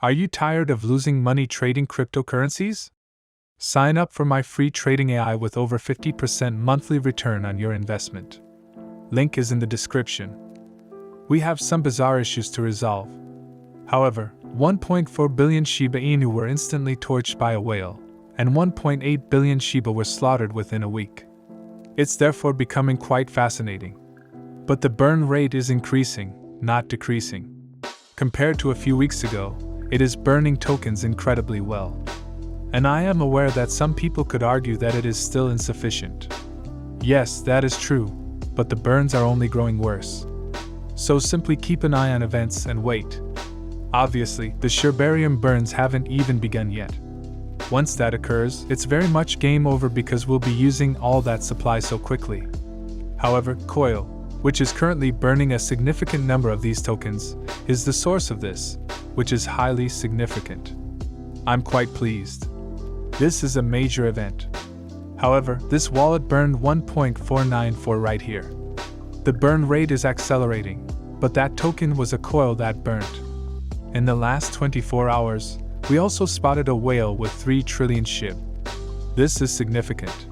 Are you tired of losing money trading cryptocurrencies? Sign up for my free trading AI with over 50% monthly return on your investment. Link is in the description. We have some bizarre issues to resolve. However, 1.4 billion Shiba Inu were instantly torched by a whale, and 1.8 billion Shiba were slaughtered within a week. It's therefore becoming quite fascinating. But the burn rate is increasing, not decreasing. Compared to a few weeks ago, it is burning tokens incredibly well. And I am aware that some people could argue that it is still insufficient. Yes, that is true, but the burns are only growing worse. So simply keep an eye on events and wait. Obviously, the Sherbarium burns haven't even begun yet. Once that occurs, it's very much game over because we'll be using all that supply so quickly. However, Coil, which is currently burning a significant number of these tokens, is the source of this, which is highly significant. I'm quite pleased. This is a major event. However, this wallet burned 1.494 right here. The burn rate is accelerating, but that token was a coil that burned. In the last 24 hours, we also spotted a whale with 3 trillion SHIB. This is significant.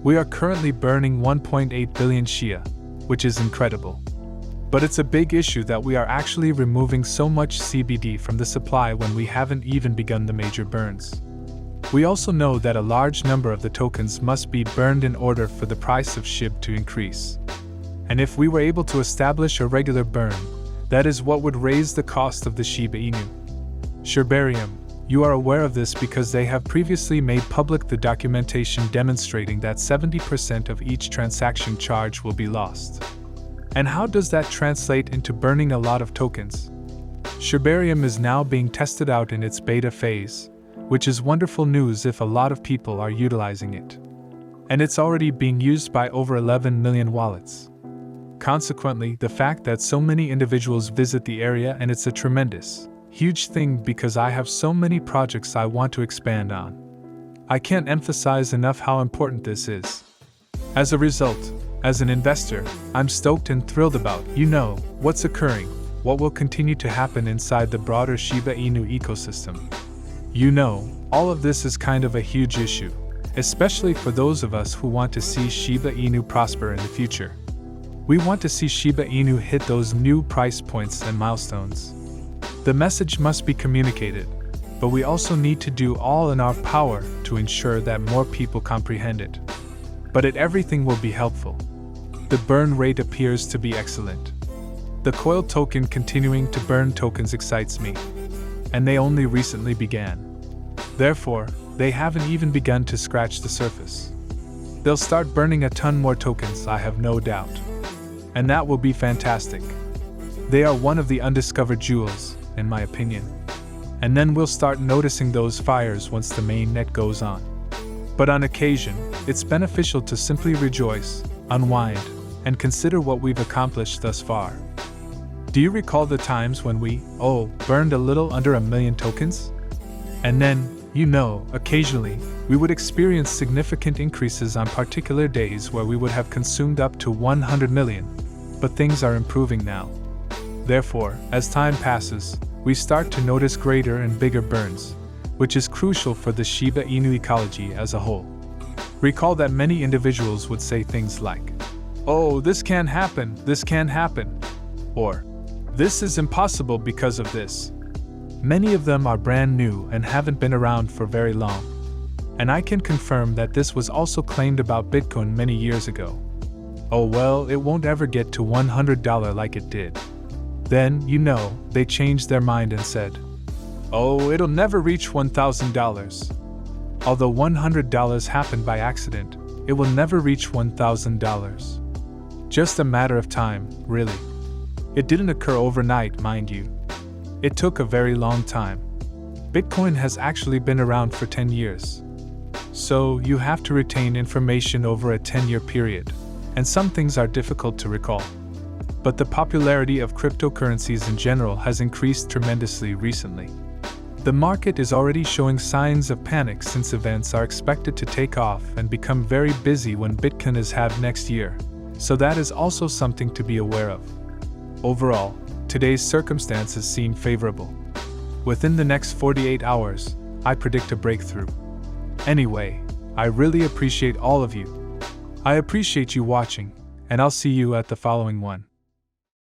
We are currently burning 1.8 billion Shia, which is incredible. But it's a big issue that we are actually removing so much CBD from the supply when we haven't even begun the major burns. We also know that a large number of the tokens must be burned in order for the price of SHIB to increase. And if we were able to establish a regular burn, that is what would raise the cost of the Shiba Inu. Sherbarium, you are aware of this because they have previously made public the documentation demonstrating that 70% of each transaction charge will be lost. And how does that translate into burning a lot of tokens? Sherbarium is now being tested out in its beta phase, which is wonderful news if a lot of people are utilizing it. And it's already being used by over 11 million wallets. Consequently, the fact that so many individuals visit the area, and it's a tremendous, huge thing because I have so many projects I want to expand on. I can't emphasize enough how important this is. As a result, as an investor, I'm stoked and thrilled about, what's occurring, what will continue to happen inside the broader Shiba Inu ecosystem. All of this is kind of a huge issue, especially for those of us who want to see Shiba Inu prosper in the future. We want to see Shiba Inu hit those new price points and milestones. The message must be communicated, but we also need to do all in our power to ensure that more people comprehend it. But everything will be helpful. The burn rate appears to be excellent. The Coil token continuing to burn tokens excites me. And they only recently began. Therefore, they haven't even begun to scratch the surface. They'll start burning a ton more tokens, I have no doubt. And that will be fantastic. They are one of the undiscovered jewels, in my opinion. And then we'll start noticing those fires once the main net goes on. But on occasion, it's beneficial to simply rejoice, unwind, and consider what we've accomplished thus far. Do you recall the times when we, burned a little under 1 million tokens? And then, occasionally, we would experience significant increases on particular days where we would have consumed up to 100 million. But things are improving now. Therefore, as time passes, we start to notice greater and bigger burns, which is crucial for the Shiba Inu ecology as a whole. Recall that many individuals would say things like, this can't happen, or, this is impossible because of this. Many of them are brand new and haven't been around for very long. And I can confirm that this was also claimed about Bitcoin many years ago. It won't ever get to $100 like it did. Then, they changed their mind and said, it'll never reach $1,000. Although $100 happened by accident, it will never reach $1,000. Just a matter of time, really. It didn't occur overnight, mind you. It took a very long time. Bitcoin has actually been around for 10 years. So you have to retain information over a 10-year period, and some things are difficult to recall. But the popularity of cryptocurrencies in general has increased tremendously recently. The market is already showing signs of panic since events are expected to take off and become very busy when Bitcoin is halved next year, so that is also something to be aware of. Overall, today's circumstances seem favorable. Within the next 48 hours, I predict a breakthrough. Anyway, I really appreciate all of you. I appreciate you watching, and I'll see you at the following one.